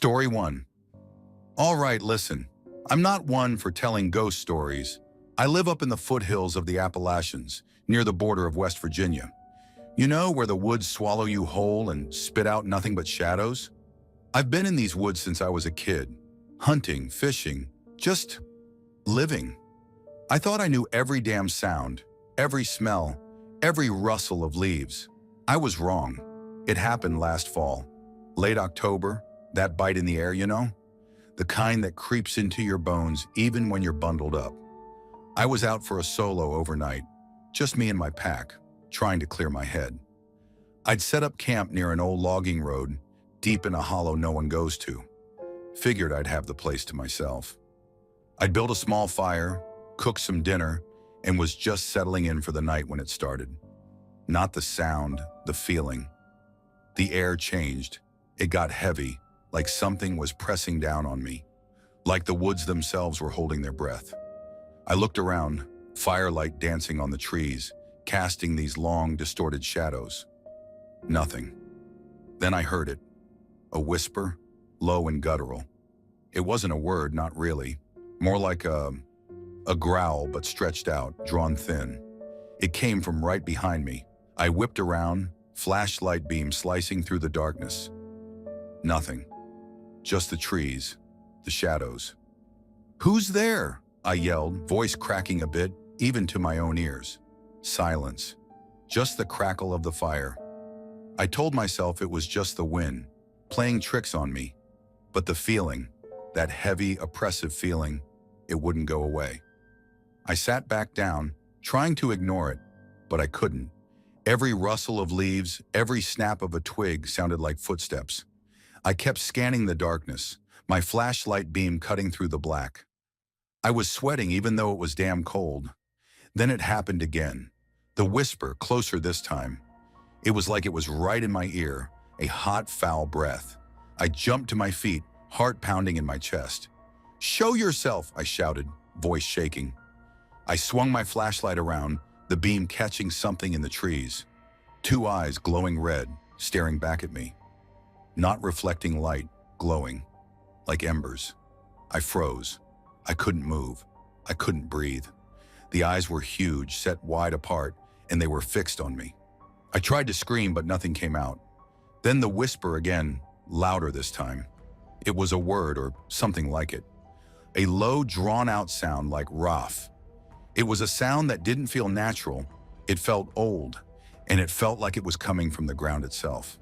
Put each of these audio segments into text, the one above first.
Story 1. All right, listen. I'm not one for telling ghost stories. I live up in the foothills of the Appalachians, near the border of West Virginia. You know, where the woods swallow you whole and spit out nothing but shadows? I've been in these woods since I was a kid. Hunting, fishing, just living. I thought I knew every damn sound, every smell, every rustle of leaves. I was wrong. It happened last fall. Late October, that bite in the air, you know? The kind that creeps into your bones even when you're bundled up. I was out for a solo overnight, just me and my pack, trying to clear my head. I'd set up camp near an old logging road, deep in a hollow no one goes to. Figured I'd have the place to myself. I'd built a small fire, cooked some dinner, and was just settling in for the night when it started. Not the sound, the feeling. The air changed. It got heavy, like something was pressing down on me, like the woods themselves were holding their breath. I looked around, firelight dancing on the trees, casting these long, distorted shadows. Nothing. Then I heard it. A whisper, low and guttural. It wasn't a word, not really. More like a growl, but stretched out, drawn thin. It came from right behind me. I whipped around, flashlight beam slicing through the darkness. Nothing. Just the trees, the shadows. "Who's there?" I yelled, voice cracking a bit, even to my own ears. Silence. Just the crackle of the fire. I told myself it was just the wind, playing tricks on me. But the feeling, that heavy, oppressive feeling, it wouldn't go away. I sat back down, trying to ignore it, but I couldn't. Every rustle of leaves, every snap of a twig sounded like footsteps. I kept scanning the darkness, my flashlight beam cutting through the black. I was sweating even though it was damn cold. Then it happened again. The whisper, closer this time. It was like it was right in my ear, a hot, foul breath. I jumped to my feet, heart pounding in my chest. "Show yourself," I shouted, voice shaking. I swung my flashlight around, the beam catching something in the trees. Two eyes glowing red, staring back at me. Not reflecting light, glowing, like embers. I froze. I couldn't move. I couldn't breathe. The eyes were huge, set wide apart, and they were fixed on me. I tried to scream, but nothing came out. Then the whisper again, louder this time. It was a word or something like it. A low, drawn-out sound like Raf. It was a sound that didn't feel natural. It felt old, and it felt like it was coming from the ground itself.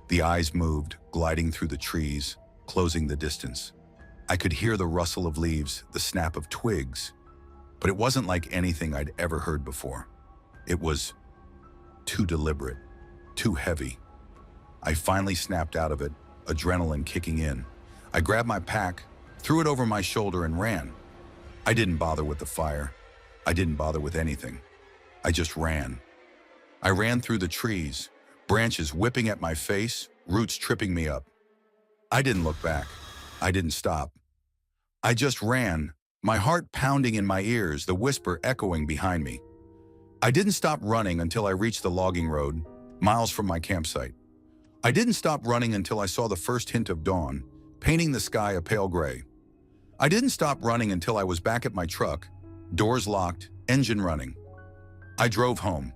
The eyes moved, gliding through the trees, closing the distance. I could hear the rustle of leaves, the snap of twigs, but it wasn't like anything I'd ever heard before. It was too deliberate, too heavy. I finally snapped out of it, adrenaline kicking in. I grabbed my pack, threw it over my shoulder, and ran. I didn't bother with the fire. I didn't bother with anything. I just ran. I ran through the trees, branches whipping at my face, roots tripping me up. I didn't look back. I didn't stop. I just ran, my heart pounding in my ears, the whisper echoing behind me. I didn't stop running until I reached the logging road, miles from my campsite. I didn't stop running until I saw the first hint of dawn, painting the sky a pale gray. I didn't stop running until I was back at my truck, doors locked, engine running. I drove home,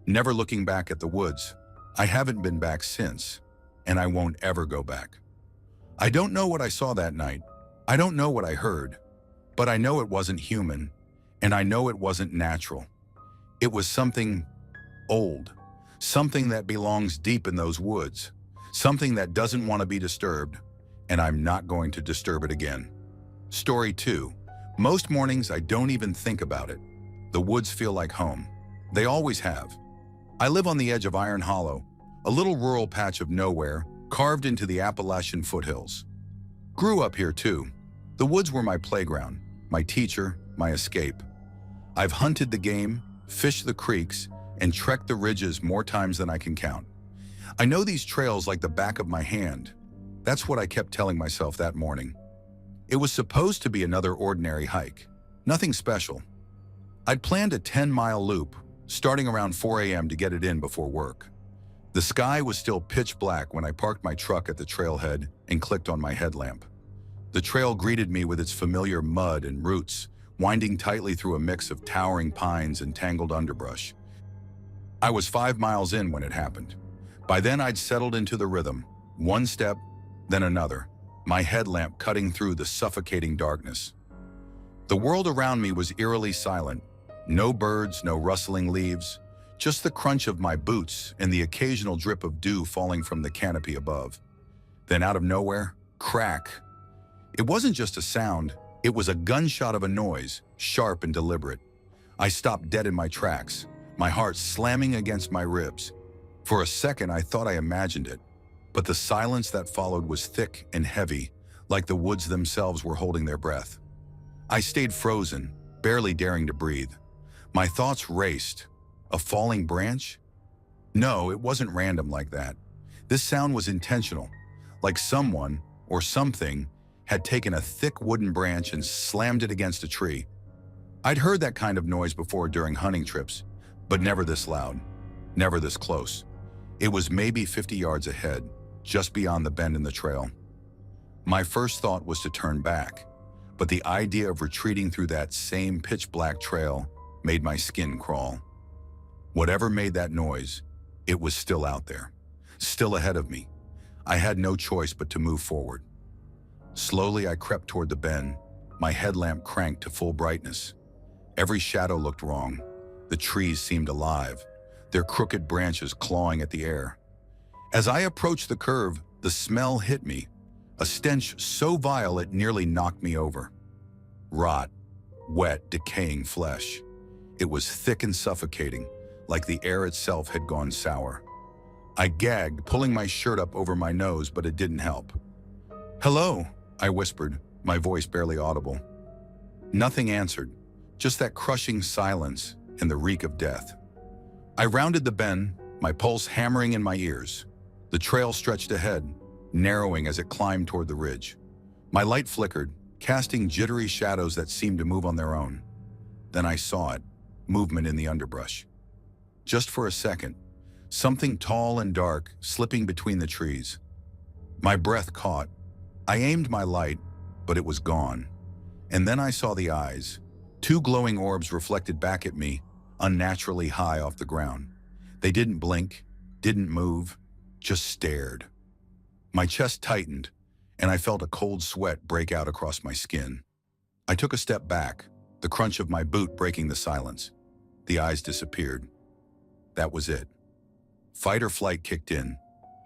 never looking back at the woods. I haven't been back since, and I won't ever go back. I don't know what I saw that night. I don't know what I heard, but I know it wasn't human, and I know it wasn't natural. It was something old, something that belongs deep in those woods, something that doesn't want to be disturbed, and I'm not going to disturb it again. Story 2. Most mornings I don't even think about it. The woods feel like home. They always have. I live on the edge of Iron Hollow, a little rural patch of nowhere carved into the Appalachian foothills. Grew up here too. The woods were my playground, my teacher, my escape. I've hunted the game, fished the creeks, and trekked the ridges more times than I can count. I know these trails like the back of my hand. That's what I kept telling myself that morning. It was supposed to be another ordinary hike, nothing special. I'd planned a 10-mile loop, starting around 4 a.m. to get it in before work. The sky was still pitch black when I parked my truck at the trailhead and clicked on my headlamp. The trail greeted me with its familiar mud and roots, winding tightly through a mix of towering pines and tangled underbrush. I was 5 miles in when it happened. By then I'd settled into the rhythm, one step, then another, my headlamp cutting through the suffocating darkness. The world around me was eerily silent. No birds, no rustling leaves, just the crunch of my boots and the occasional drip of dew falling from the canopy above. Then out of nowhere, crack. It wasn't just a sound, it was a gunshot of a noise, sharp and deliberate. I stopped dead in my tracks, my heart slamming against my ribs. For a second, I thought I imagined it, but the silence that followed was thick and heavy, like the woods themselves were holding their breath. I stayed frozen, barely daring to breathe. My thoughts raced. A falling branch? No, it wasn't random like that. This sound was intentional, like someone or something had taken a thick wooden branch and slammed it against a tree. I'd heard that kind of noise before during hunting trips, but never this loud, never this close. It was maybe 50 yards ahead, just beyond the bend in the trail. My first thought was to turn back, but the idea of retreating through that same pitch-black trail made my skin crawl. Whatever made that noise, it was still out there, still ahead of me. I had no choice but to move forward. Slowly, I crept toward the bend, my headlamp cranked to full brightness. Every shadow looked wrong. The trees seemed alive, their crooked branches clawing at the air. As I approached the curve, the smell hit me, a stench so vile it nearly knocked me over. Rot, wet, decaying flesh. It was thick and suffocating, like the air itself had gone sour. I gagged, pulling my shirt up over my nose, but it didn't help. "Hello," I whispered, my voice barely audible. Nothing answered, just that crushing silence and the reek of death. I rounded the bend, my pulse hammering in my ears. The trail stretched ahead, narrowing as it climbed toward the ridge. My light flickered, casting jittery shadows that seemed to move on their own. Then I saw it, movement in the underbrush. Just for a second, something tall and dark slipping between the trees. My breath caught. I aimed my light, but it was gone. And then I saw the eyes, two glowing orbs reflected back at me, unnaturally high off the ground. They didn't blink, didn't move, just stared. My chest tightened, and I felt a cold sweat break out across my skin. I took a step back, the crunch of my boot breaking the silence. The eyes disappeared. That was it. Fight or flight kicked in,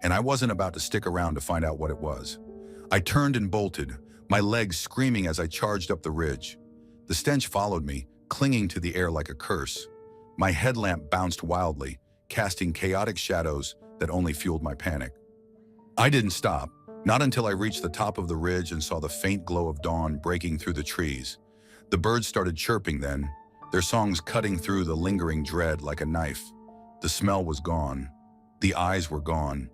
and I wasn't about to stick around to find out what it was. I turned and bolted, my legs screaming as I charged up the ridge. The stench followed me, clinging to the air like a curse. My headlamp bounced wildly, casting chaotic shadows that only fueled my panic. I didn't stop, not until I reached the top of the ridge and saw the faint glow of dawn breaking through the trees. The birds started chirping then, their songs cutting through the lingering dread like a knife. The smell was gone. The eyes were gone.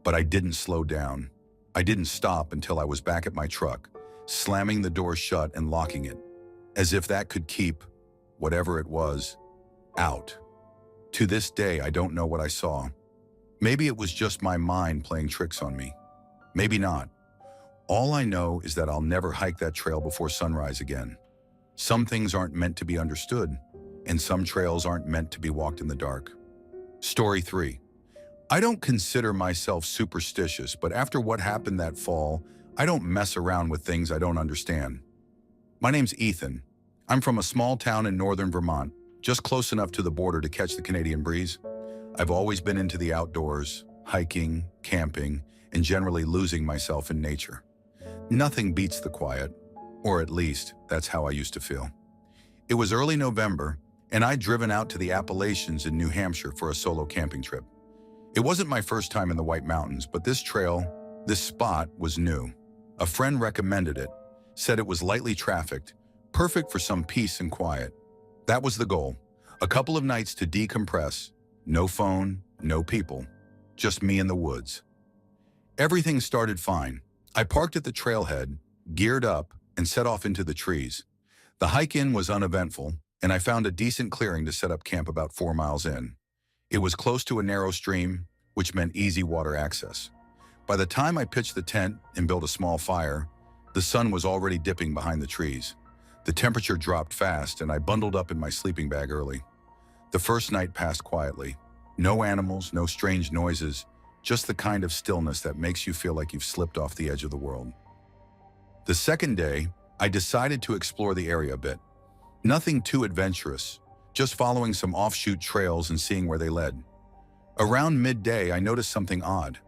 But I didn't slow down. I didn't stop until I was back at my truck, slamming the door shut and locking it, as if that could keep, whatever it was, out. To this day, I don't know what I saw. Maybe it was just my mind playing tricks on me. Maybe not. All I know is that I'll never hike that trail before sunrise again. Some things aren't meant to be understood, and some trails aren't meant to be walked in the dark. Story 3. I don't consider myself superstitious, but after what happened that fall, I don't mess around with things I don't understand. My name's Ethan. I'm from a small town in northern Vermont, just close enough to the border to catch the Canadian breeze. I've always been into the outdoors, hiking, camping, and generally losing myself in nature. Nothing beats the quiet, or at least that's how I used to feel. It was early November, and I'd driven out to the Appalachians in New Hampshire for a solo camping trip. It wasn't my first time in the White Mountains, but this trail, this spot, was new. A friend recommended it, said it was lightly trafficked, perfect for some peace and quiet. That was the goal. A couple of nights to decompress, no phone, no people, just me in the woods. Everything started fine. I parked at the trailhead, geared up, and set off into the trees. The hike in was uneventful, and I found a decent clearing to set up camp about 4 miles in. It was close to a narrow stream, which meant easy water access. By the time I pitched the tent and built a small fire, the sun was already dipping behind the trees. The temperature dropped fast, and I bundled up in my sleeping bag early. The first night passed quietly. No animals, no strange noises, just the kind of stillness that makes you feel like you've slipped off the edge of the world. The second day, I decided to explore the area a bit. Nothing too adventurous, just following some offshoot trails and seeing where they led. Around midday, I noticed something odd.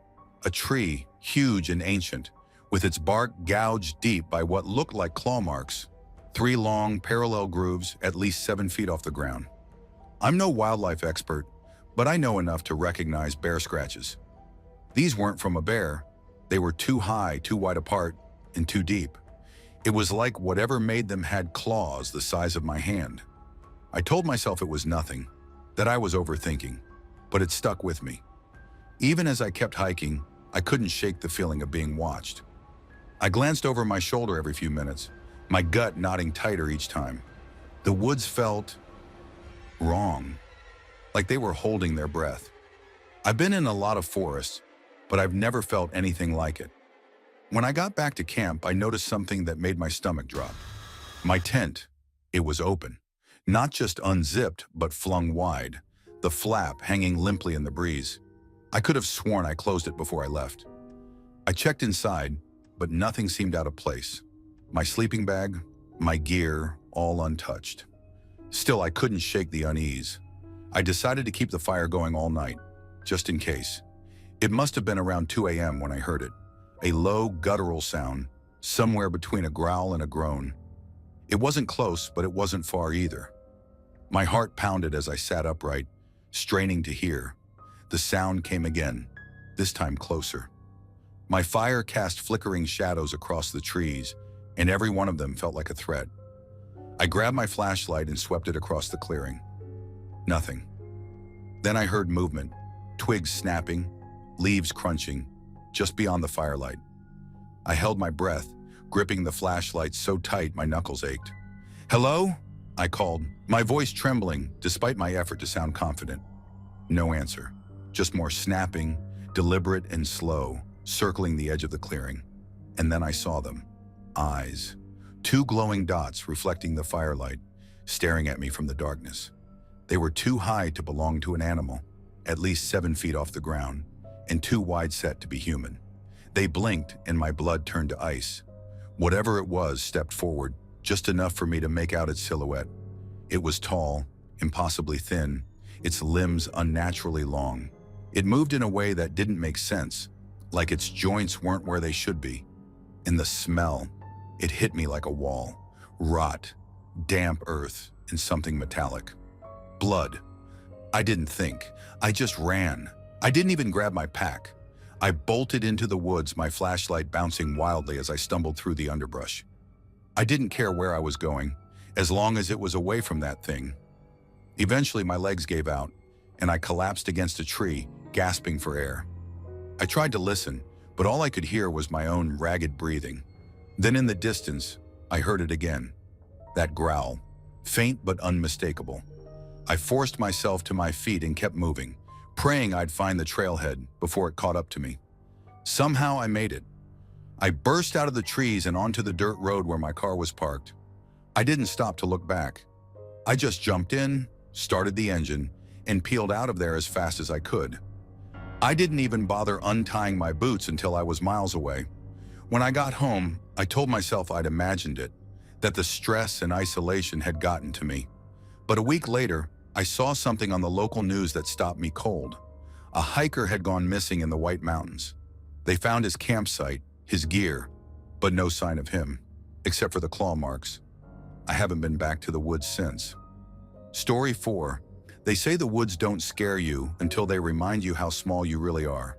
A tree, huge and ancient, with its bark gouged deep by what looked like claw marks. 3 long, parallel grooves at least 7 feet off the ground. I'm no wildlife expert, but I know enough to recognize bear scratches. These weren't from a bear. They were too high, too wide apart, and too deep. It was like whatever made them had claws the size of my hand. I told myself it was nothing, that I was overthinking, but it stuck with me. Even as I kept hiking, I couldn't shake the feeling of being watched. I glanced over my shoulder every few minutes, my gut knotting tighter each time. The woods felt wrong, like they were holding their breath. I've been in a lot of forests, but I've never felt anything like it. When I got back to camp, I noticed something that made my stomach drop. My tent, it was open. Not just unzipped, but flung wide, the flap hanging limply in the breeze. I could have sworn I closed it before I left. I checked inside, but nothing seemed out of place. My sleeping bag, my gear, all untouched. Still, I couldn't shake the unease. I decided to keep the fire going all night, just in case. It must have been around 2 a.m. when I heard it. A low, guttural sound, somewhere between a growl and a groan. It wasn't close, but it wasn't far either. My heart pounded as I sat upright, straining to hear. The sound came again, this time closer. My fire cast flickering shadows across the trees, and every one of them felt like a threat. I grabbed my flashlight and swept it across the clearing. Nothing. Then I heard movement, twigs snapping, leaves crunching, just beyond the firelight. I held my breath, gripping the flashlight so tight my knuckles ached. "Hello?" I called, my voice trembling despite my effort to sound confident. No answer, just more snapping, deliberate and slow, circling the edge of the clearing. And then I saw them. Eyes. 2 glowing dots reflecting the firelight, staring at me from the darkness. They were too high to belong to an animal, at least 7 feet off the ground, and too wide set to be human. They blinked and my blood turned to ice. Whatever it was stepped forward, just enough for me to make out its silhouette. It was tall, impossibly thin, its limbs unnaturally long. It moved in a way that didn't make sense, like its joints weren't where they should be. And the smell, it hit me like a wall. Rot, damp earth, and something metallic. Blood. I didn't think. I just ran. I didn't even grab my pack. I bolted into the woods, my flashlight bouncing wildly as I stumbled through the underbrush. I didn't care where I was going, as long as it was away from that thing. Eventually, my legs gave out, and I collapsed against a tree, gasping for air. I tried to listen, but all I could hear was my own ragged breathing. Then in the distance, I heard it again. That growl, faint but unmistakable. I forced myself to my feet and kept moving, praying I'd find the trailhead before it caught up to me. Somehow I made it. I burst out of the trees and onto the dirt road where my car was parked. I didn't stop to look back. I just jumped in, started the engine, and peeled out of there as fast as I could. I didn't even bother untying my boots until I was miles away. When I got home, I told myself I'd imagined it, that the stress and isolation had gotten to me. But a week later, I saw something on the local news that stopped me cold. A hiker had gone missing in the White Mountains. They found his campsite, his gear, but no sign of him, except for the claw marks. I haven't been back to the woods since. Story 4. They say the woods don't scare you until they remind you how small you really are.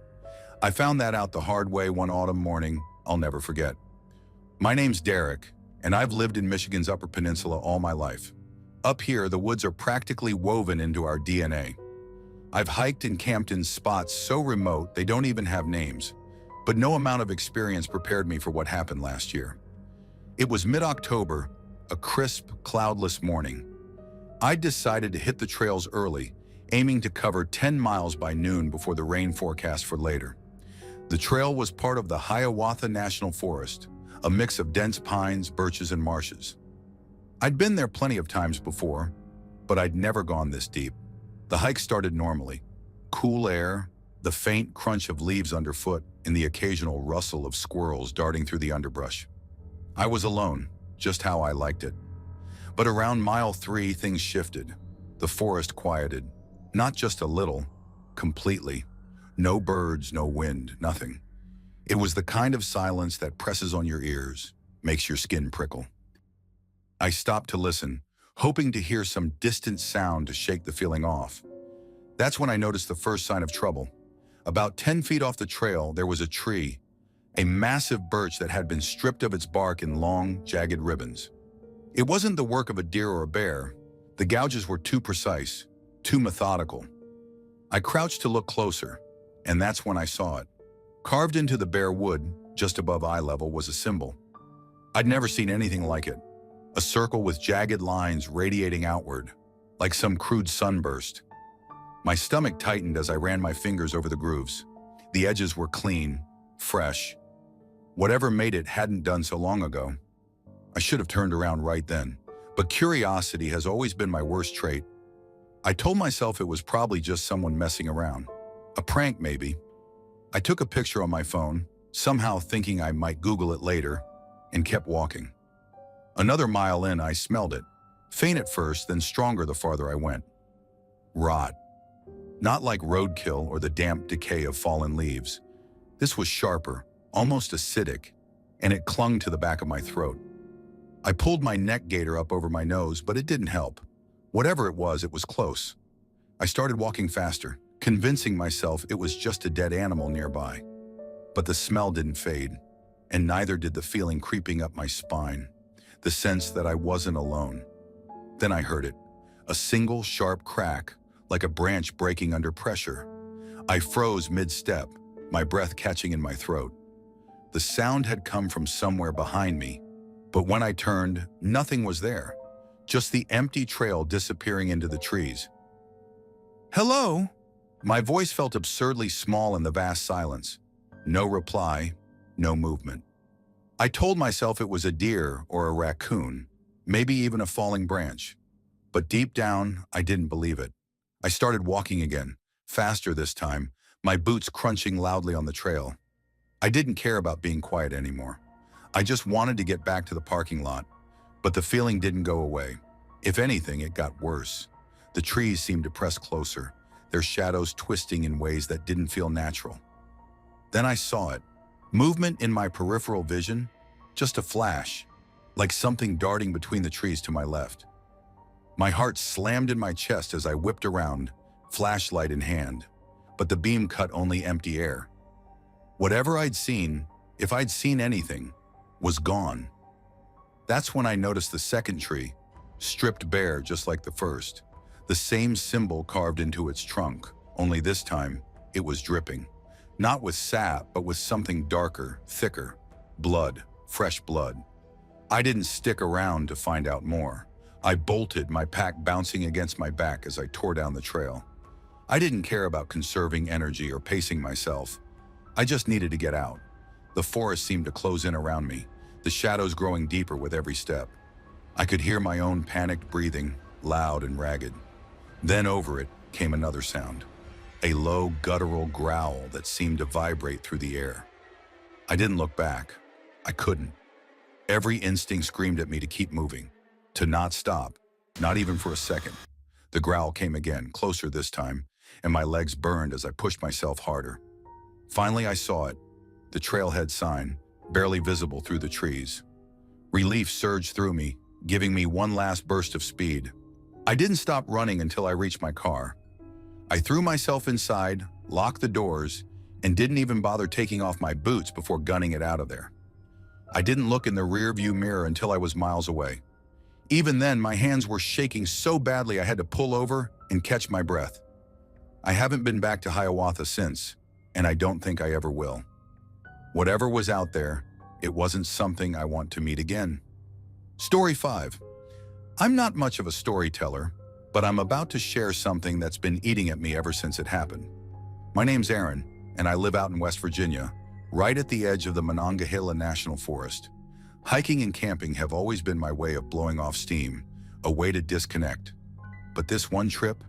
I found that out the hard way one autumn morning I'll never forget. My name's Derek, and I've lived in Michigan's Upper Peninsula all my life. Up here, the woods are practically woven into our DNA. I've hiked and camped in spots so remote they don't even have names, but no amount of experience prepared me for what happened last year. It was mid-October, a crisp, cloudless morning. I decided to hit the trails early aiming to cover 10 miles by noon before the rain forecast for later. The trail was part of the Hiawatha National Forest, a mix of dense pines, birches, and marshes. I'd been there plenty of times before, but I'd never gone this deep. The hike started normally. Cool air, the faint crunch of leaves underfoot, and the occasional rustle of squirrels darting through the underbrush. I was alone, just how I liked it. But around mile 3, things shifted. The forest quieted, not just a little, completely. No birds, no wind, nothing. It was the kind of silence that presses on your ears, makes your skin prickle. I stopped to listen, hoping to hear some distant sound to shake the feeling off. That's when I noticed the first sign of trouble. About 10 feet off the trail, there was a tree, a massive birch that had been stripped of its bark in long, jagged ribbons. It wasn't the work of a deer or a bear. The gouges were too precise, too methodical. I crouched to look closer, and that's when I saw it. Carved into the bare wood, just above eye level, was a symbol. I'd never seen anything like it. A circle with jagged lines radiating outward, like some crude sunburst. My stomach tightened as I ran my fingers over the grooves. The edges were clean, fresh. Whatever made it hadn't done so long ago. I should have turned around right then, but curiosity has always been my worst trait. I told myself it was probably just someone messing around. A prank, maybe. I took a picture on my phone, somehow thinking I might Google it later, and kept walking. Another mile in, I smelled it. Faint at first, then stronger the farther I went. Rot. Not like roadkill or the damp decay of fallen leaves. This was sharper, almost acidic, and it clung to the back of my throat. I pulled my neck gaiter up over my nose, but it didn't help. Whatever it was close. I started walking faster, convincing myself it was just a dead animal nearby. But the smell didn't fade, and neither did the feeling creeping up my spine, the sense that I wasn't alone. Then I heard it, a single sharp crack, like a branch breaking under pressure. I froze mid-step, my breath catching in my throat. The sound had come from somewhere behind me, but when I turned, nothing was there, just the empty trail disappearing into the trees. "Hello?" My voice felt absurdly small in the vast silence. No reply, no movement. I told myself it was a deer or a raccoon, maybe even a falling branch. But deep down, I didn't believe it. I started walking again, faster this time, my boots crunching loudly on the trail. I didn't care about being quiet anymore. I just wanted to get back to the parking lot. But the feeling didn't go away. If anything, it got worse. The trees seemed to press closer, their shadows twisting in ways that didn't feel natural. Then I saw it. Movement in my peripheral vision, just a flash, like something darting between the trees to my left. My heart slammed in my chest as I whipped around, flashlight in hand, but the beam cut only empty air. Whatever I'd seen, if I'd seen anything, was gone. That's when I noticed the second tree, stripped bare just like the first, the same symbol carved into its trunk, only this time it was dripping. Not with sap, but with something darker, thicker. Blood, fresh blood. I didn't stick around to find out more. I bolted, my pack bouncing against my back as I tore down the trail. I didn't care about conserving energy or pacing myself. I just needed to get out. The forest seemed to close in around me, the shadows growing deeper with every step. I could hear my own panicked breathing, loud and ragged. Then over it came another sound. A low, guttural growl that seemed to vibrate through the air. I didn't look back. I couldn't. Every instinct screamed at me to keep moving, to not stop, not even for a second. The growl came again, closer this time, and my legs burned as I pushed myself harder. Finally, I saw it, the trailhead sign, barely visible through the trees. Relief surged through me, giving me one last burst of speed. I didn't stop running until I reached my car. I threw myself inside, locked the doors, and didn't even bother taking off my boots before gunning it out of there. I didn't look in the rearview mirror until I was miles away. Even then, my hands were shaking so badly I had to pull over and catch my breath. I haven't been back to Hiawatha since, and I don't think I ever will. Whatever was out there, it wasn't something I want to meet again. Story 5. I'm not much of a storyteller, but I'm about to share something that's been eating at me ever since it happened. My name's Aaron, and I live out in West Virginia, right at the edge of the Monongahela National Forest. Hiking and camping have always been my way of blowing off steam, a way to disconnect. But this one trip,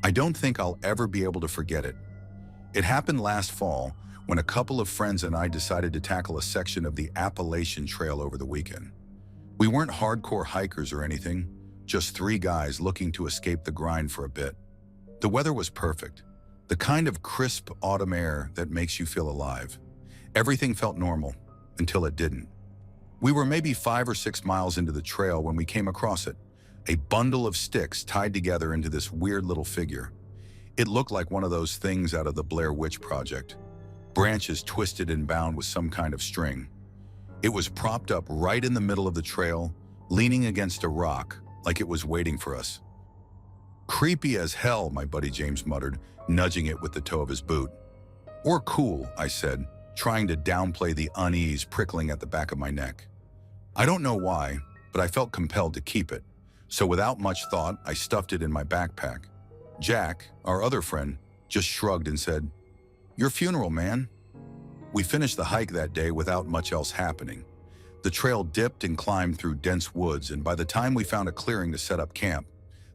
I don't think I'll ever be able to forget it. It happened last fall when a couple of friends and I decided to tackle a section of the Appalachian Trail over the weekend. We weren't hardcore hikers or anything, just three guys looking to escape the grind for a bit. The weather was perfect, the kind of crisp autumn air that makes you feel alive. Everything felt normal until it didn't. We were maybe 5 or 6 miles into the trail when we came across it, a bundle of sticks tied together into this weird little figure. It looked like one of those things out of the Blair Witch Project, branches twisted and bound with some kind of string. It was propped up right in the middle of the trail, leaning against a rock, like it was waiting for us. "Creepy as hell," my buddy James muttered, nudging it with the toe of his boot. "Or cool," I said, trying to downplay the unease prickling at the back of my neck. I don't know why, but I felt compelled to keep it, so without much thought, I stuffed it in my backpack. Jack, our other friend, just shrugged and said, "Your funeral, man." We finished the hike that day without much else happening. The trail dipped and climbed through dense woods, and by the time we found a clearing to set up camp,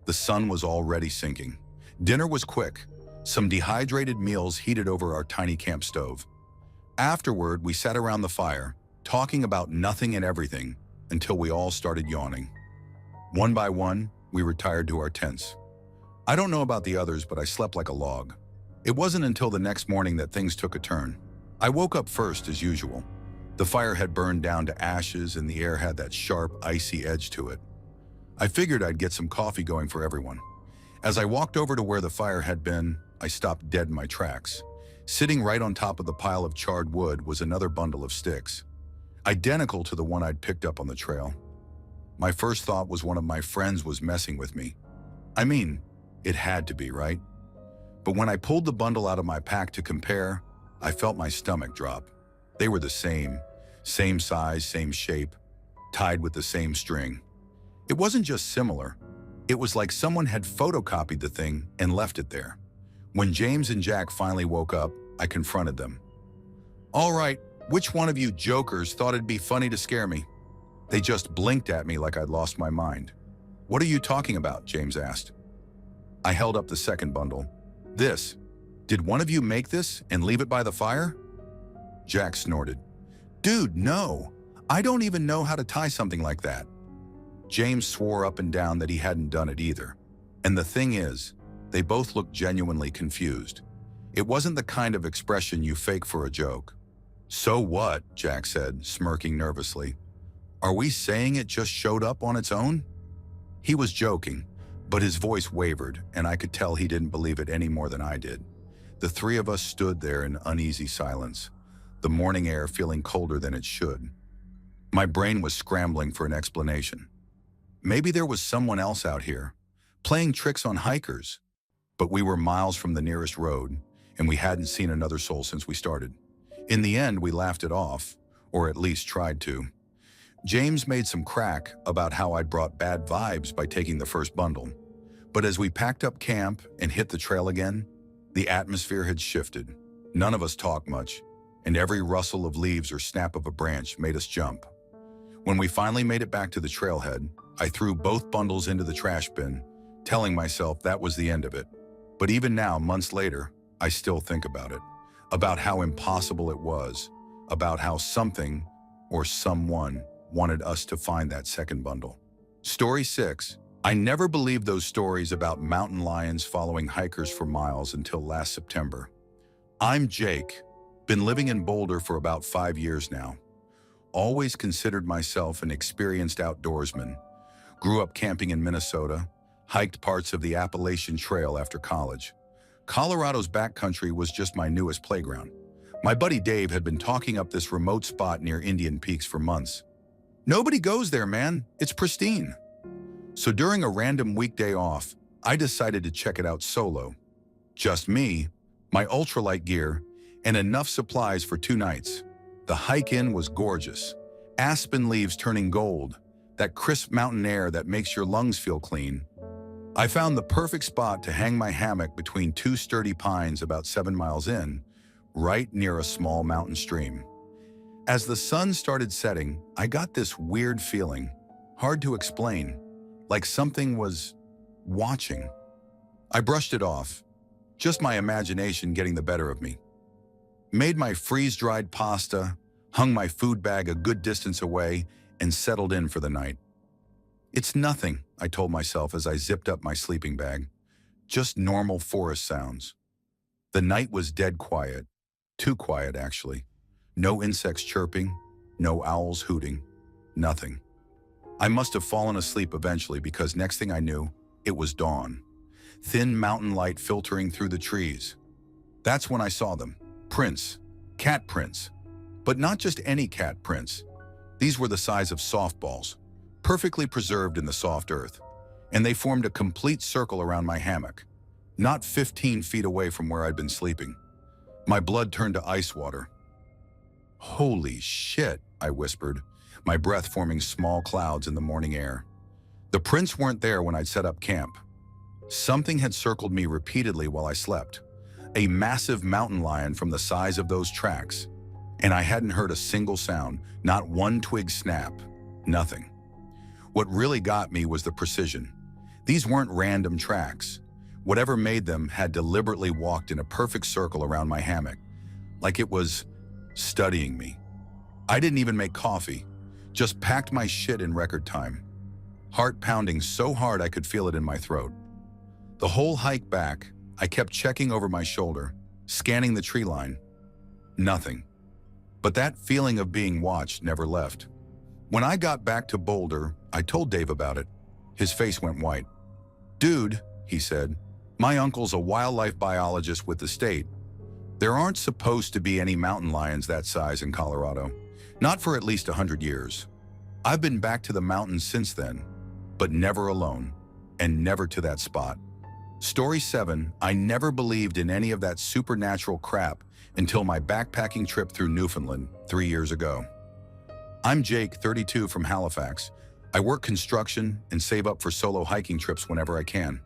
the sun was already sinking. Dinner was quick, some dehydrated meals heated over our tiny camp stove. Afterward, we sat around the fire, talking about nothing and everything, until we all started yawning. One by one, we retired to our tents. I don't know about the others, but I slept like a log. It wasn't until the next morning that things took a turn. I woke up first, as usual. The fire had burned down to ashes, and the air had that sharp, icy edge to it. I figured I'd get some coffee going for everyone. As I walked over to where the fire had been, I stopped dead in my tracks. Sitting right on top of the pile of charred wood was another bundle of sticks, identical to the one I'd picked up on the trail. My first thought was one of my friends was messing with me. I mean, it had to be, right? But when I pulled the bundle out of my pack to compare, I felt my stomach drop. They were the same size, same shape, tied with the same string. It wasn't just similar. It was like someone had photocopied the thing and left it there. When James and Jack finally woke up, I confronted them. "All right, which one of you jokers thought it'd be funny to scare me?" They just blinked at me like I'd lost my mind. "What are you talking about?" James asked. I held up the second bundle. "This. Did one of you make this and leave it by the fire?" Jack snorted. "Dude, no. I don't even know how to tie something like that." James swore up and down that he hadn't done it either. And the thing is, they both looked genuinely confused. It wasn't the kind of expression you fake for a joke. "So what?" Jack said, smirking nervously. "Are we saying it just showed up on its own?" He was joking, but his voice wavered, and I could tell he didn't believe it any more than I did. The three of us stood there in uneasy silence, the morning air feeling colder than it should. My brain was scrambling for an explanation. Maybe there was someone else out here, playing tricks on hikers. But we were miles from the nearest road, and we hadn't seen another soul since we started. In the end, we laughed it off, or at least tried to. James made some crack about how I'd brought bad vibes by taking the first bundle. But as we packed up camp and hit the trail again, the atmosphere had shifted. None of us talked much, and every rustle of leaves or snap of a branch made us jump. When we finally made it back to the trailhead, I threw both bundles into the trash bin, telling myself that was the end of it. But even now, months later, I still think about how impossible it was, about how something or someone wanted us to find that second bundle. Story 6. I never believed those stories about mountain lions following hikers for miles until last September. I'm Jake, been living in Boulder for about 5 years now. Always considered myself an experienced outdoorsman. Grew up camping in Minnesota, hiked parts of the Appalachian Trail after college. Colorado's backcountry was just my newest playground. My buddy Dave had been talking up this remote spot near Indian Peaks for months. "Nobody goes there, man. It's pristine." So during a random weekday off, I decided to check it out solo. Just me, my ultralight gear, and enough supplies for 2 nights. The hike in was gorgeous. Aspen leaves turning gold, that crisp mountain air that makes your lungs feel clean. I found the perfect spot to hang my hammock between two sturdy pines about 7 miles in, right near a small mountain stream. As the sun started setting, I got this weird feeling, hard to explain, like something was watching. I brushed it off, just my imagination getting the better of me. Made my freeze-dried pasta, hung my food bag a good distance away, and settled in for the night. It's nothing, I told myself as I zipped up my sleeping bag. Just normal forest sounds. The night was dead quiet. Too quiet, actually. No insects chirping, no owls hooting, nothing. I must have fallen asleep eventually because next thing I knew, it was dawn. Thin mountain light filtering through the trees. That's when I saw them. Prints. Cat prints. But not just any cat prints. These were the size of softballs, perfectly preserved in the soft earth, and they formed a complete circle around my hammock, not 15 feet away from where I'd been sleeping. My blood turned to ice water. "Holy shit," I whispered, my breath forming small clouds in the morning air. The prints weren't there when I'd set up camp. Something had circled me repeatedly while I slept. A massive mountain lion from the size of those tracks. And I hadn't heard a single sound, not one twig snap, nothing. What really got me was the precision. These weren't random tracks. Whatever made them had deliberately walked in a perfect circle around my hammock, like it was studying me. I didn't even make coffee, just packed my shit in record time. Heart pounding so hard I could feel it in my throat. The whole hike back, I kept checking over my shoulder, scanning the tree line. Nothing. But that feeling of being watched never left. When I got back to Boulder, I told Dave about it. His face went white. "Dude," he said, "my uncle's a wildlife biologist with the state. There aren't supposed to be any mountain lions that size in Colorado. Not for at least 100 years. I've been back to the mountains since then, but never alone, and never to that spot." Story 7, I never believed in any of that supernatural crap until my backpacking trip through Newfoundland 3 years ago. I'm Jake, 32, from Halifax. I work construction and save up for solo hiking trips whenever I can.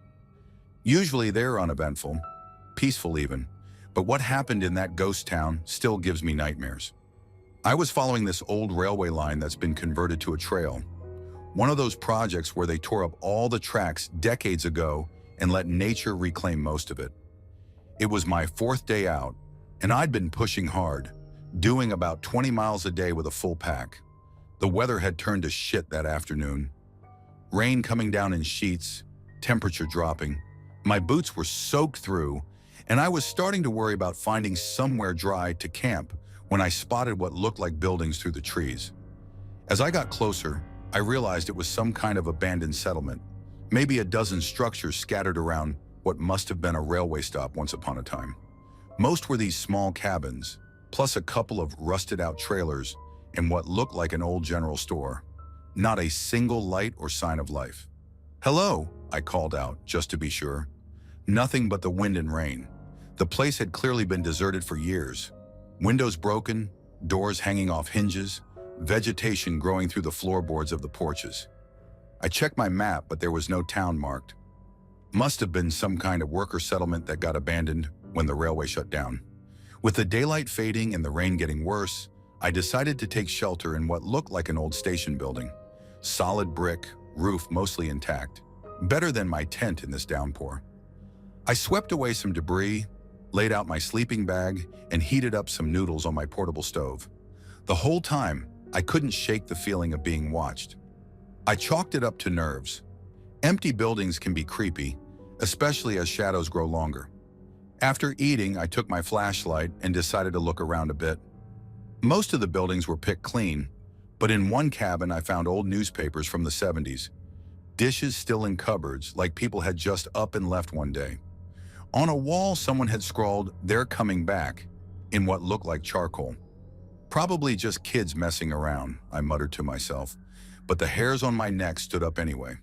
Usually they're uneventful, peaceful even, but what happened in that ghost town still gives me nightmares. I was following this old railway line that's been converted to a trail. One of those projects where they tore up all the tracks decades ago and let nature reclaim most of it. It was my 4th day out, and I'd been pushing hard, doing about 20 miles a day with a full pack. The weather had turned to shit that afternoon. Rain coming down in sheets, temperature dropping. My boots were soaked through, and I was starting to worry about finding somewhere dry to camp when I spotted what looked like buildings through the trees. As I got closer, I realized it was some kind of abandoned settlement, maybe a dozen structures scattered around what must have been a railway stop once upon a time. Most were these small cabins, plus a couple of rusted-out trailers and what looked like an old general store. Not a single light or sign of life. "Hello," I called out, just to be sure. Nothing but the wind and rain. The place had clearly been deserted for years. Windows broken, doors hanging off hinges, vegetation growing through the floorboards of the porches. I checked my map, but there was no town marked. Must have been some kind of worker settlement that got abandoned when the railway shut down. With the daylight fading and the rain getting worse, I decided to take shelter in what looked like an old station building. Solid brick, roof mostly intact. Better than my tent in this downpour. I swept away some debris, laid out my sleeping bag, and heated up some noodles on my portable stove. The whole time, I couldn't shake the feeling of being watched. I chalked it up to nerves. Empty buildings can be creepy, especially as shadows grow longer. After eating, I took my flashlight and decided to look around a bit. Most of the buildings were picked clean, but in one cabin I found old newspapers from the 70s. Dishes still in cupboards, like people had just up and left one day. On a wall, someone had scrawled, "They're coming back," in what looked like charcoal. Probably just kids messing around, I muttered to myself, but the hairs on my neck stood up anyway.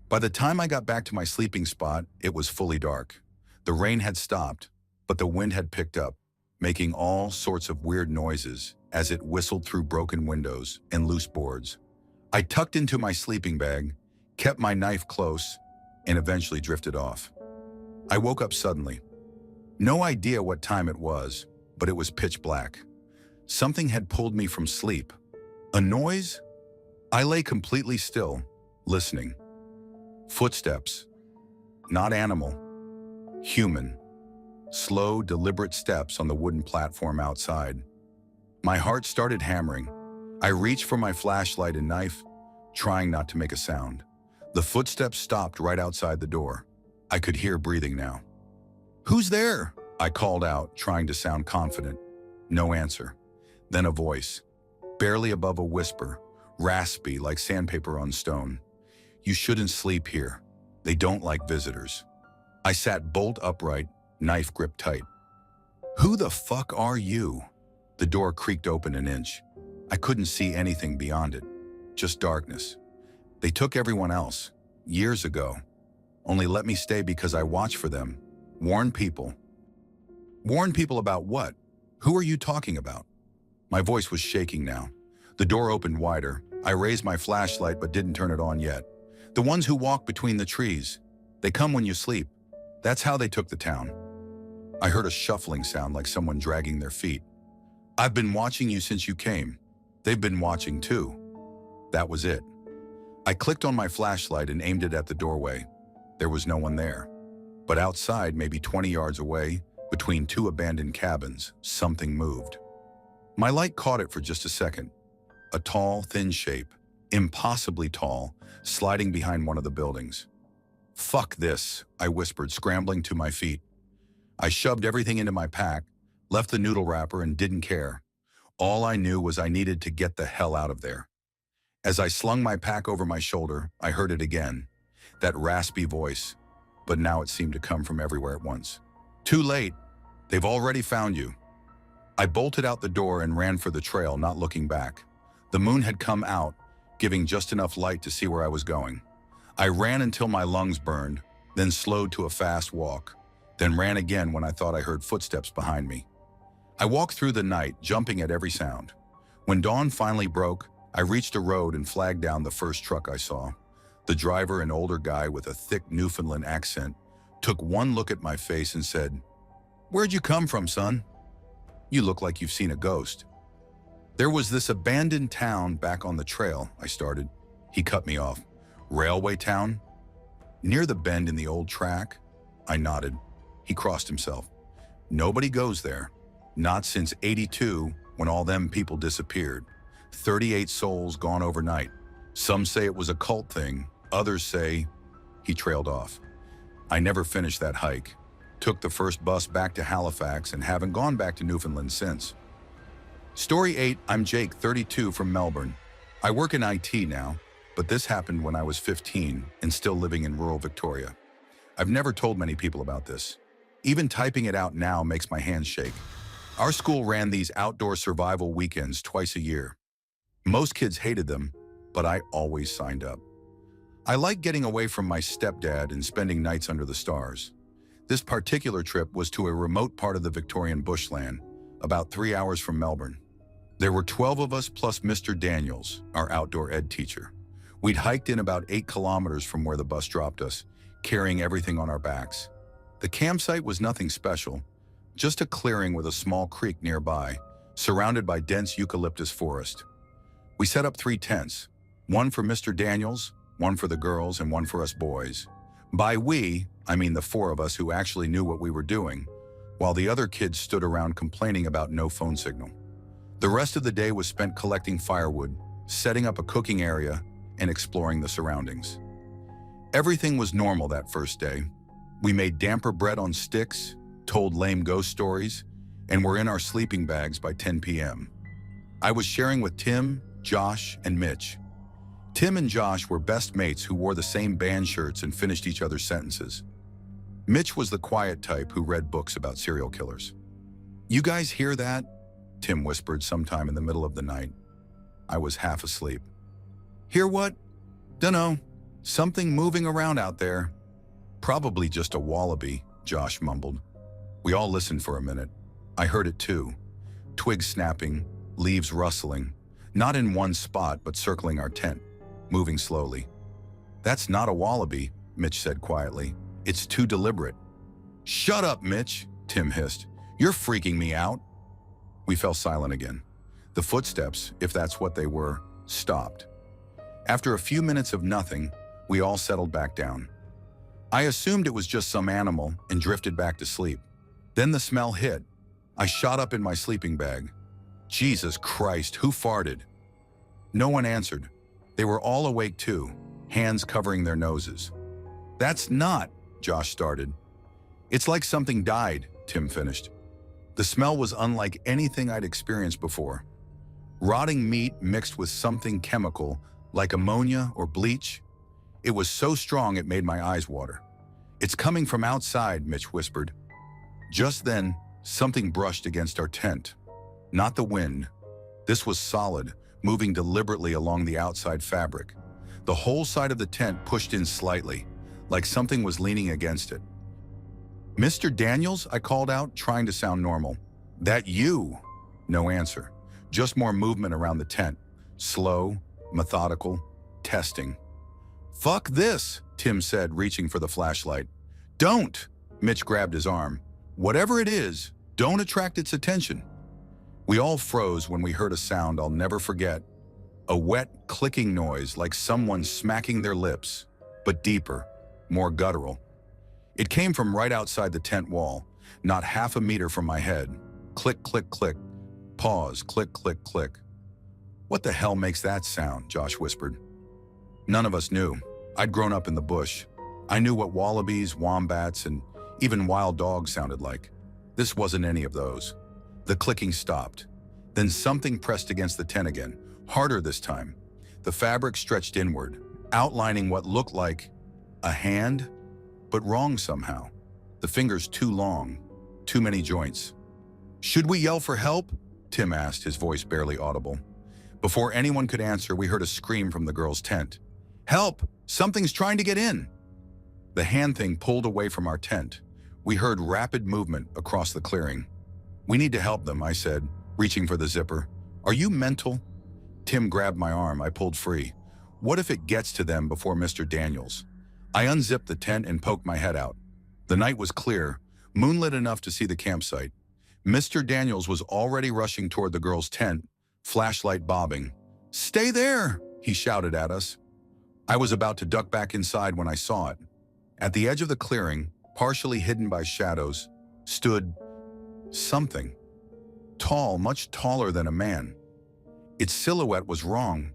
By the time I got back to my sleeping spot, it was fully dark. The rain had stopped, but the wind had picked up, making all sorts of weird noises as it whistled through broken windows and loose boards. I tucked into my sleeping bag, kept my knife close, and eventually drifted off. I woke up suddenly. No idea what time it was, but it was pitch black. Something had pulled me from sleep. A noise? I lay completely still, listening. Footsteps. Not animal. Human. Slow, deliberate steps on the wooden platform outside. My heart started hammering. I reached for my flashlight and knife, trying not to make a sound. The footsteps stopped right outside the door. I could hear breathing now. "Who's there?" I called out, trying to sound confident. No answer. Then a voice, barely above a whisper, raspy like sandpaper on stone. "You shouldn't sleep here. They don't like visitors." I sat bolt upright, knife gripped tight. "Who the fuck are you?" The door creaked open an inch. I couldn't see anything beyond it, just darkness. They took everyone else, years ago. Only let me stay because I watch for them. Warn people. Warn people about what? Who are you talking about? My voice was shaking now. The door opened wider. I raised my flashlight but didn't turn it on yet. "The ones who walk between the trees. They come when you sleep. That's how they took the town." I heard a shuffling sound like someone dragging their feet. "I've been watching you since you came. They've been watching too." That was it. I clicked on my flashlight and aimed it at the doorway. There was no one there. But outside, maybe 20 yards away, between two abandoned cabins, something moved. My light caught it for just a second. A tall, thin shape, impossibly tall, sliding behind one of the buildings. "Fuck this," I whispered, scrambling to my feet. I shoved everything into my pack, left the noodle wrapper, and didn't care. All I knew was I needed to get the hell out of there. As I slung my pack over my shoulder, I heard it again. That raspy voice, but now it seemed to come from everywhere at once. "Too late. They've already found you." I bolted out the door and ran for the trail, not looking back. The moon had come out, giving just enough light to see where I was going. I ran until my lungs burned, then slowed to a fast walk, then ran again when I thought I heard footsteps behind me. I walked through the night, jumping at every sound. When dawn finally broke, I reached a road and flagged down the first truck I saw. The driver, an older guy with a thick Newfoundland accent, took one look at my face and said, "Where'd you come from, son? You look like you've seen a ghost." "There was this abandoned town back on the trail," I started. He cut me off. "Railway town?" "Near the bend in the old track?" I nodded. He crossed himself. "Nobody goes there. Not since '82, when all them people disappeared. 38 souls gone overnight. Some say it was a cult thing. Others say..." He trailed off. I never finished that hike. Took the first bus back to Halifax and haven't gone back to Newfoundland since. Story 8, I'm Jake, 32, from Melbourne. I work in IT now, but this happened when I was 15 and still living in rural Victoria. I've never told many people about this. Even typing it out now makes my hands shake. Our school ran these outdoor survival weekends twice a year. Most kids hated them, but I always signed up. I like getting away from my stepdad and spending nights under the stars. This particular trip was to a remote part of the Victorian bushland, about 3 hours from Melbourne. There were 12 of us plus Mr. Daniels, our outdoor ed teacher. We'd hiked in about 8 kilometers from where the bus dropped us, carrying everything on our backs. The campsite was nothing special, just a clearing with a small creek nearby, surrounded by dense eucalyptus forest. We set up 3 tents, one for Mr. Daniels, one for the girls, and one for us boys. By we, I mean the 4 of us who actually knew what we were doing, while the other kids stood around complaining about no phone signal. The rest of the day was spent collecting firewood, setting up a cooking area, and exploring the surroundings. Everything was normal that first day. We made damper bread on sticks, told lame ghost stories, and were in our sleeping bags by 10 p.m. I was sharing with Tim, Josh, and Mitch. Tim and Josh were best mates who wore the same band shirts and finished each other's sentences. Mitch was the quiet type who read books about serial killers. "You guys hear that?" Tim whispered sometime in the middle of the night. I was half asleep. "Hear what?" "Dunno. Something moving around out there." "Probably just a wallaby," Josh mumbled. We all listened for a minute. I heard it too. Twigs snapping, leaves rustling, not in one spot but circling our tent, moving slowly. "That's not a wallaby," Mitch said quietly. "It's too deliberate." "Shut up, Mitch," Tim hissed. "You're freaking me out." We fell silent again. The footsteps, if that's what they were, stopped. After a few minutes of nothing, we all settled back down. I assumed it was just some animal and drifted back to sleep. Then the smell hit. I shot up in my sleeping bag. Jesus Christ, who farted? No one answered. They were all awake too, hands covering their noses. "That's not," Josh started. "It's like something died," Tim finished. The smell was unlike anything I'd experienced before. Rotting meat mixed with something chemical, like ammonia or bleach. It was so strong it made my eyes water. "It's coming from outside," Mitch whispered. Just then, something brushed against our tent. Not the wind. This was solid, moving deliberately along the outside fabric. The whole side of the tent pushed in slightly, like something was leaning against it. "Mr. Daniels?" I called out, trying to sound normal. "That you?" No answer. Just more movement around the tent. Slow, methodical, testing. "Fuck this," Tim said, reaching for the flashlight. "Don't!" Mitch grabbed his arm. "Whatever it is, don't attract its attention." We all froze when we heard a sound I'll never forget. A wet, clicking noise like someone smacking their lips, but deeper, more guttural. It came from right outside the tent wall, not half a meter from my head. Click, click, click. Pause, click, click, click. "What the hell makes that sound?" Josh whispered. None of us knew. I'd grown up in the bush. I knew what wallabies, wombats, and even wild dogs sounded like. This wasn't any of those. The clicking stopped. Then something pressed against the tent again, harder this time. The fabric stretched inward, outlining what looked like a hand, but wrong somehow. The fingers too long, too many joints. "Should we yell for help?" Tim asked, his voice barely audible. Before anyone could answer, we heard a scream from the girl's tent. "Help! Something's trying to get in!" The hand thing pulled away from our tent. We heard rapid movement across the clearing. "We need to help them," I said, reaching for the zipper. "Are you mental?" Tim grabbed my arm. I pulled free. What if it gets to them before Mr. Daniels? I unzipped the tent and poked my head out. The night was clear, moonlit enough to see the campsite. Mr. Daniels was already rushing toward the girl's tent, flashlight bobbing. "Stay there!" he shouted at us. I was about to duck back inside when I saw it. At the edge of the clearing, partially hidden by shadows, stood something. Tall, much taller than a man. Its silhouette was wrong.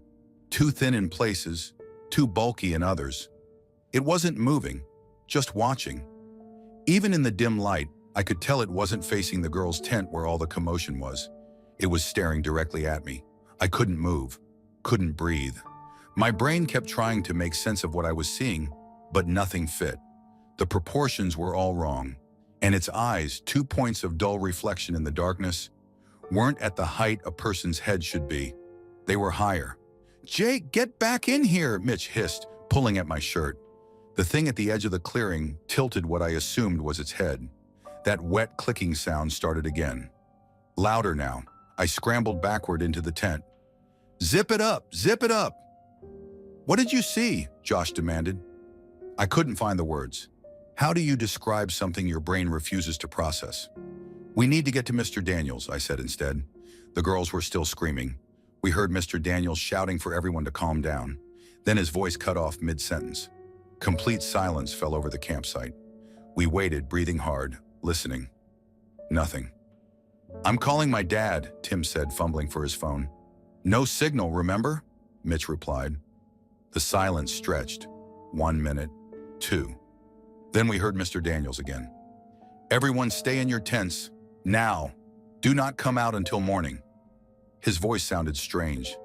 Too thin in places, too bulky in others. It wasn't moving, just watching. Even in the dim light, I could tell it wasn't facing the girl's tent where all the commotion was. It was staring directly at me. I couldn't move, couldn't breathe. My brain kept trying to make sense of what I was seeing, but nothing fit. The proportions were all wrong, and its eyes, 2 points of dull reflection in the darkness, weren't at the height a person's head should be. They were higher. "Jake, get back in here," Mitch hissed, pulling at my shirt. The thing at the edge of the clearing tilted what I assumed was its head. That wet clicking sound started again. Louder now. I scrambled backward into the tent. "Zip it up! Zip it up!" "What did you see?" Josh demanded. I couldn't find the words. How do you describe something your brain refuses to process? "We need to get to Mr. Daniels," I said instead. The girls were still screaming. We heard Mr. Daniels shouting for everyone to calm down. Then his voice cut off mid-sentence. Complete silence fell over the campsite. We waited, breathing hard, listening. Nothing. "I'm calling my dad," Tim said, fumbling for his phone. "No signal, remember?" Mitch replied. The silence stretched. 1 minute, 2. Then we heard Mr. Daniels again. "Everyone stay in your tents, now. Do not come out until morning." His voice sounded strange,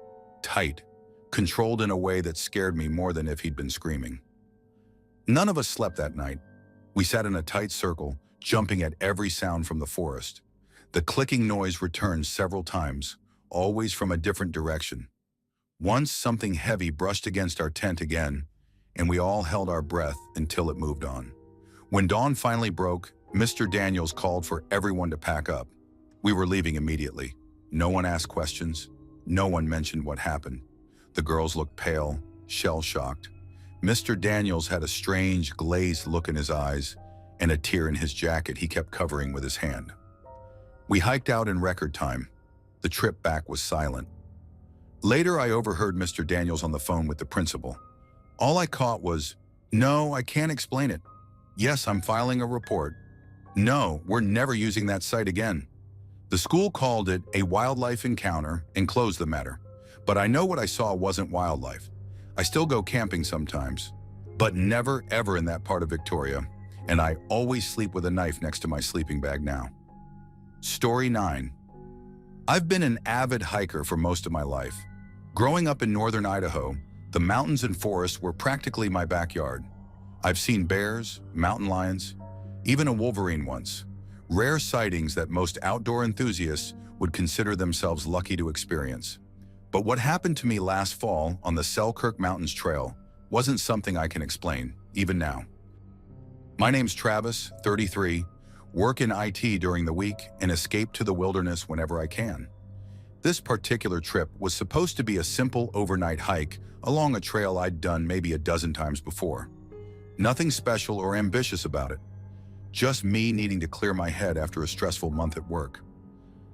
tight, controlled in a way that scared me more than if he'd been screaming. None of us slept that night. We sat in a tight circle, jumping at every sound from the forest. The clicking noise returned several times, always from a different direction. Once something heavy brushed against our tent again, and we all held our breath until it moved on. When dawn finally broke, Mr. Daniels called for everyone to pack up. We were leaving immediately. No one asked questions. No one mentioned what happened. The girls looked pale, shell-shocked. Mr. Daniels had a strange, glazed look in his eyes and a tear in his jacket he kept covering with his hand. We hiked out in record time. The trip back was silent. Later, I overheard Mr. Daniels on the phone with the principal. All I caught was, "No, I can't explain it. Yes, I'm filing a report. No, we're never using that site again." The school called it a wildlife encounter and closed the matter. But I know what I saw wasn't wildlife. I still go camping sometimes, but never ever in that part of Victoria, and I always sleep with a knife next to my sleeping bag now. Story 9. I've been an avid hiker for most of my life. Growing up in northern Idaho, the mountains and forests were practically my backyard. I've seen bears, mountain lions, even a wolverine once. Rare sightings that most outdoor enthusiasts would consider themselves lucky to experience. But what happened to me last fall on the Selkirk Mountains Trail wasn't something I can explain, even now. My name's Travis, 33, work in IT during the week and escape to the wilderness whenever I can. This particular trip was supposed to be a simple overnight hike along a trail I'd done maybe a dozen times before. Nothing special or ambitious about it. Just me needing to clear my head after a stressful month at work.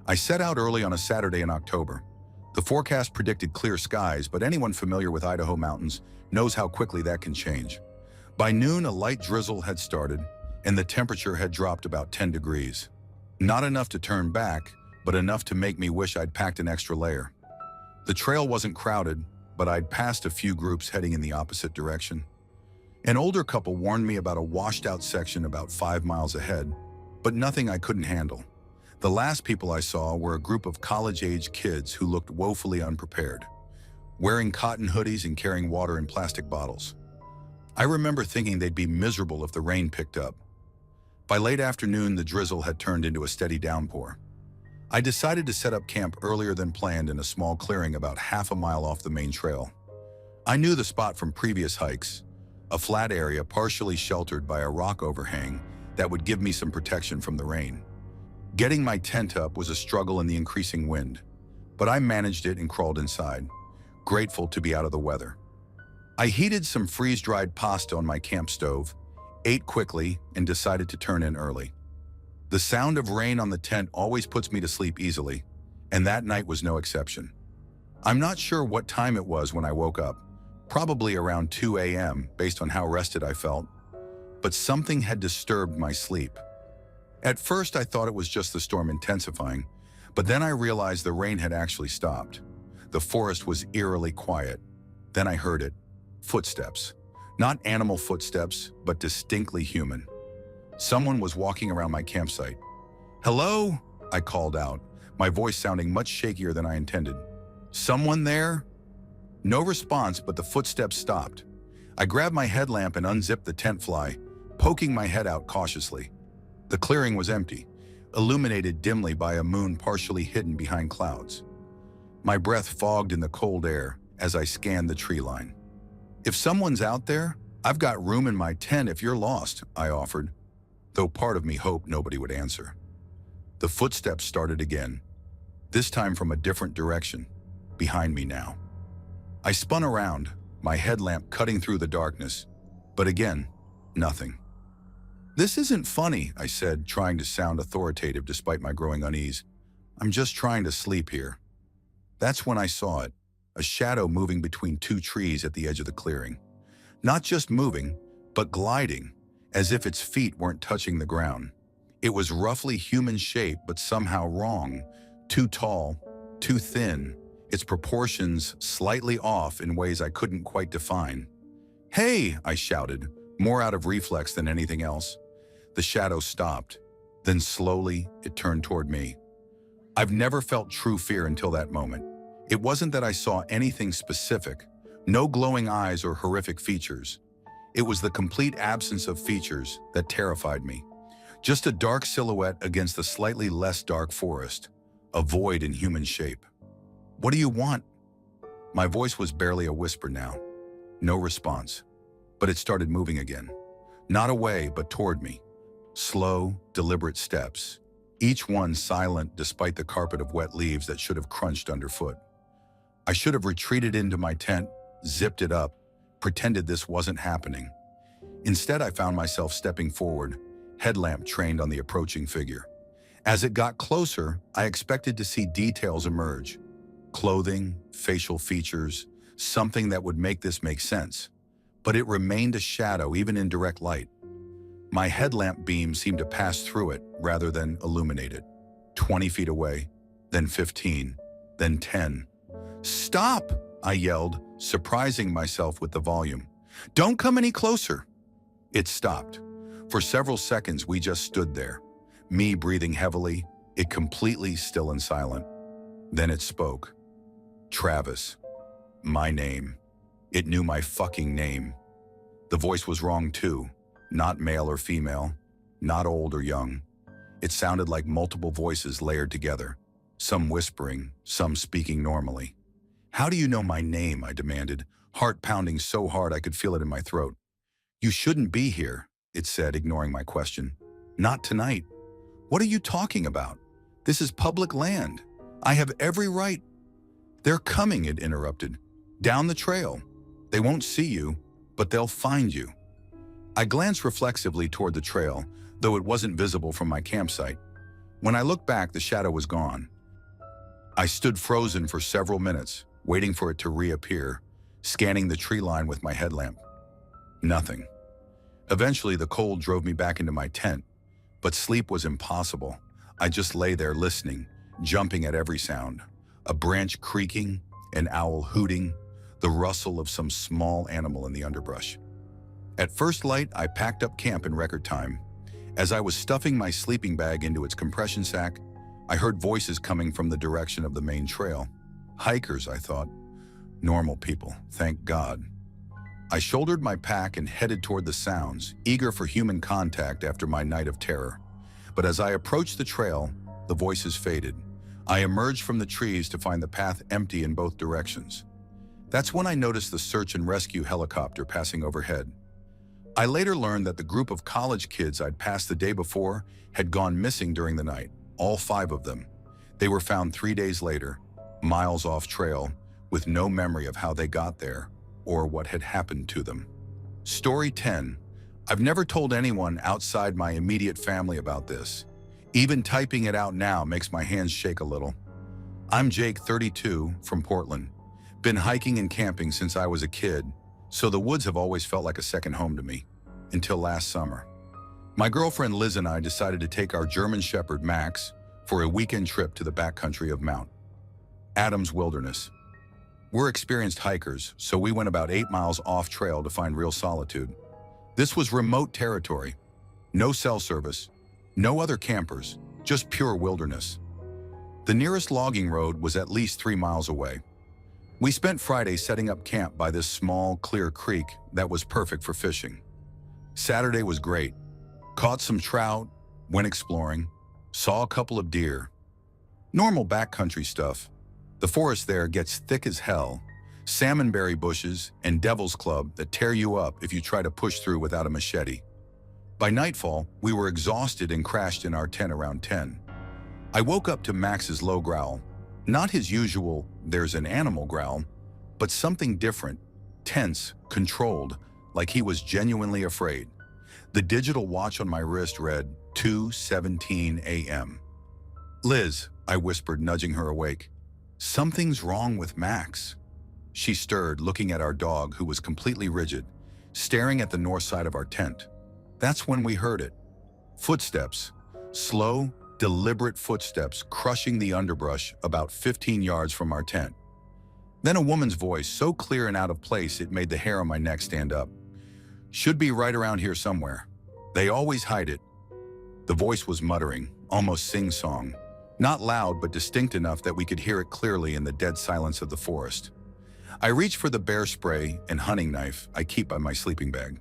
I set out early on a Saturday in October. The forecast predicted clear skies, but anyone familiar with Idaho mountains knows how quickly that can change. By noon, a light drizzle had started, and the temperature had dropped about 10 degrees. Not enough to turn back, but enough to make me wish I'd packed an extra layer. The trail wasn't crowded, but I'd passed a few groups heading in the opposite direction. An older couple warned me about a washed-out section about 5 miles ahead, but nothing I couldn't handle. The last people I saw were a group of college-age kids who looked woefully unprepared, wearing cotton hoodies and carrying water in plastic bottles. I remember thinking they'd be miserable if the rain picked up. By late afternoon, the drizzle had turned into a steady downpour. I decided to set up camp earlier than planned in a small clearing about half a mile off the main trail. I knew the spot from previous hikes, a flat area partially sheltered by a rock overhang that would give me some protection from the rain. Getting my tent up was a struggle in the increasing wind, but I managed it and crawled inside, grateful to be out of the weather. I heated some freeze-dried pasta on my camp stove, ate quickly, and decided to turn in early. The sound of rain on the tent always puts me to sleep easily, and that night was no exception. I'm not sure what time it was when I woke up, probably around 2 a.m. based on how rested I felt, but something had disturbed my sleep. At first, I thought it was just the storm intensifying, but then I realized the rain had actually stopped. The forest was eerily quiet. Then I heard it. Footsteps. Not animal footsteps, but distinctly human. Someone was walking around my campsite. "Hello?" I called out, my voice sounding much shakier than I intended. "Someone there?" No response, but the footsteps stopped. I grabbed my headlamp and unzipped the tent fly, poking my head out cautiously. The clearing was empty, illuminated dimly by a moon partially hidden behind clouds. My breath fogged in the cold air as I scanned the tree line. "If someone's out there, I've got room in my tent if you're lost," I offered, though part of me hoped nobody would answer. The footsteps started again, this time from a different direction, behind me now. I spun around, my headlamp cutting through the darkness, but again, nothing. "This isn't funny," I said, trying to sound authoritative despite my growing unease. "I'm just trying to sleep here." That's when I saw it, a shadow moving between two trees at the edge of the clearing. Not just moving, but gliding, as if its feet weren't touching the ground. It was roughly human shape, but somehow wrong, too tall, too thin, its proportions slightly off in ways I couldn't quite define. "Hey!" I shouted, more out of reflex than anything else. The shadow stopped. Then slowly, it turned toward me. I've never felt true fear until that moment. It wasn't that I saw anything specific, no glowing eyes or horrific features. It was the complete absence of features that terrified me. Just a dark silhouette against the slightly less dark forest, a void in human shape. "What do you want?" My voice was barely a whisper now. No response. But it started moving again. Not away, but toward me. Slow, deliberate steps, each one silent despite the carpet of wet leaves that should have crunched underfoot. I should have retreated into my tent, zipped it up, pretended this wasn't happening. Instead, I found myself stepping forward, headlamp trained on the approaching figure. As it got closer, I expected to see details emerge. Clothing, facial features, something that would make this make sense. But it remained a shadow even in direct light. My headlamp beam seemed to pass through it rather than illuminate it. 20 feet away, then 15, then 10. "Stop!" I yelled, surprising myself with the volume. "Don't come any closer!" It stopped. For several seconds, we just stood there, me breathing heavily, it completely still and silent. Then it spoke. Travis. My name. It knew my fucking name. The voice was wrong too. Not male or female, not old or young. It sounded like multiple voices layered together, some whispering, some speaking normally. "How do you know my name?" I demanded, heart pounding so hard I could feel it in my throat. "You shouldn't be here," it said, ignoring my question. "Not tonight." "What are you talking about? This is public land. I have every right." "They're coming," it interrupted. "Down the trail. They won't see you, but they'll find you." I glanced reflexively toward the trail, though it wasn't visible from my campsite. When I looked back, the shadow was gone. I stood frozen for several minutes, waiting for it to reappear, scanning the tree line with my headlamp. Nothing. Eventually, the cold drove me back into my tent, but sleep was impossible. I just lay there listening, jumping at every sound. A branch creaking, an owl hooting, the rustle of some small animal in the underbrush. At first light, I packed up camp in record time. As I was stuffing my sleeping bag into its compression sack, I heard voices coming from the direction of the main trail. Hikers, I thought. Normal people, thank God. I shouldered my pack and headed toward the sounds, eager for human contact after my night of terror. But as I approached the trail, the voices faded. I emerged from the trees to find the path empty in both directions. That's when I noticed the search and rescue helicopter passing overhead. I later learned that the group of college kids I'd passed the day before had gone missing during the night, all 5 of them. They were found 3 days later, miles off trail, with no memory of how they got there or what had happened to them. Story 10. I've never told anyone outside my immediate family about this. Even typing it out now makes my hands shake a little. I'm Jake, 32, from Portland. Been hiking and camping since I was a kid, so the woods have always felt like a second home to me, until last summer. My girlfriend Liz and I decided to take our German Shepherd Max for a weekend trip to the backcountry of Mount Adams Wilderness. We're experienced hikers, so we went about 8 miles off trail to find real solitude. This was remote territory. No cell service, no other campers, just pure wilderness. The nearest logging road was at least 3 miles away. We spent Friday setting up camp by this small, clear creek that was perfect for fishing. Saturday was great. Caught some trout, went exploring, saw a couple of deer. Normal backcountry stuff. The forest there gets thick as hell. Salmonberry bushes and devil's club that tear you up if you try to push through without a machete. By nightfall, we were exhausted and crashed in our tent around 10. I woke up to Max's low growl. Not his usual, "there's an animal" growl, but something different, tense, controlled, like he was genuinely afraid. The digital watch on my wrist read 2:17 a.m. "Liz," I whispered, nudging her awake. "Something's wrong with Max." She stirred, looking at our dog, who was completely rigid, staring at the north side of our tent. That's when we heard it. Footsteps. Slow, deliberate footsteps crushing the underbrush about 15 yards from our tent. Then a woman's voice, so clear and out of place it made the hair on my neck stand up. "Should be right around here somewhere. They always hide it." The voice was muttering, almost sing-song. Not loud, but distinct enough that we could hear it clearly in the dead silence of the forest. I reached for the bear spray and hunting knife I keep by my sleeping bag.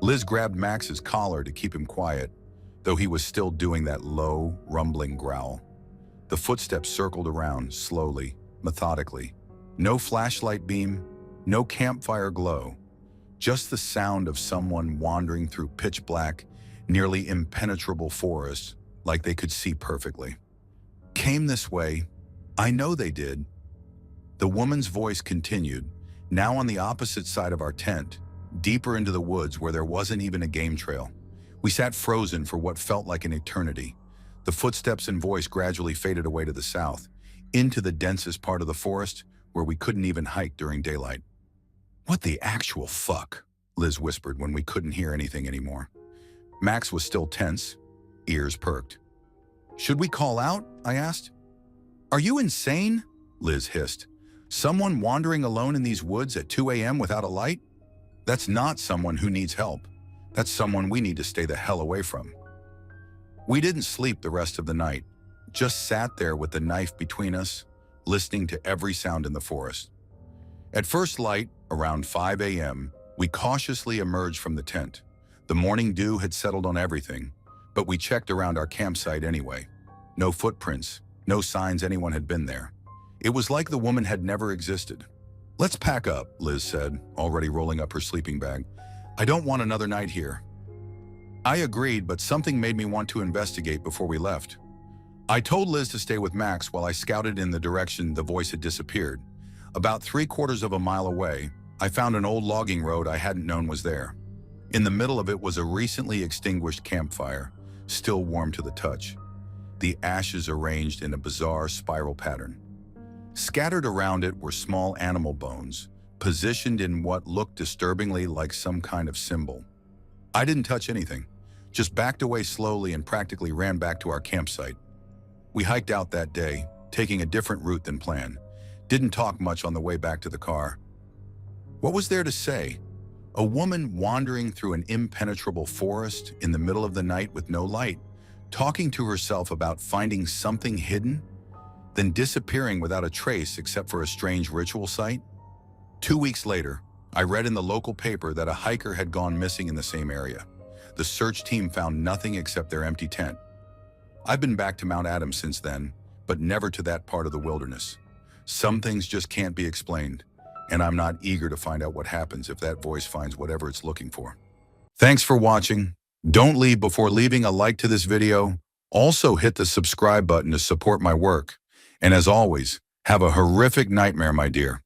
Liz grabbed Max's collar to keep him quiet, though he was still doing that low, rumbling growl. The footsteps circled around, slowly, methodically. No flashlight beam, no campfire glow. Just the sound of someone wandering through pitch black, nearly impenetrable forest, like they could see perfectly. "Came this way. I know they did." The woman's voice continued, Now on the opposite side of our tent, deeper into the woods where there wasn't even a game trail. We sat frozen for what felt like an eternity. The footsteps and voice gradually faded away to the south, into the densest part of the forest where we couldn't even hike during daylight. "What the actual fuck?" Liz whispered when we couldn't hear anything anymore. Max was still tense, ears perked. "Should we call out?" I asked. "Are you insane?" Liz hissed. "Someone wandering alone in these woods at 2 a.m. without a light? That's not someone who needs help. That's someone we need to stay the hell away from." We didn't sleep the rest of the night, just sat there with the knife between us, listening to every sound in the forest. At first light, around 5 a.m., we cautiously emerged from the tent. The morning dew had settled on everything, but we checked around our campsite anyway. No footprints, no signs anyone had been there. It was like the woman had never existed. "Let's pack up," Liz said, already rolling up her sleeping bag. "I don't want another night here." I agreed, but something made me want to investigate before we left. I told Liz to stay with Max while I scouted in the direction the voice had disappeared. About 3/4 of a mile away, I found an old logging road I hadn't known was there. In the middle of it was a recently extinguished campfire, still warm to the touch. The ashes arranged in a bizarre spiral pattern. Scattered around it were small animal bones, positioned in what looked disturbingly like some kind of symbol. I didn't touch anything, just backed away slowly and practically ran back to our campsite. We hiked out that day, taking a different route than planned. Didn't talk much on the way back to the car. What was there to say? A woman wandering through an impenetrable forest in the middle of the night with no light, talking to herself about finding something hidden, then disappearing without a trace except for a strange ritual site? 2 weeks later, I read in the local paper that a hiker had gone missing in the same area. The search team found nothing except their empty tent. I've been back to Mount Adams since then, but never to that part of the wilderness. Some things just can't be explained, and I'm not eager to find out what happens if that voice finds whatever it's looking for. Thanks for watching. Don't leave before leaving a like to this video. Also hit the subscribe button to support my work. And as always, have a horrific nightmare, my dear.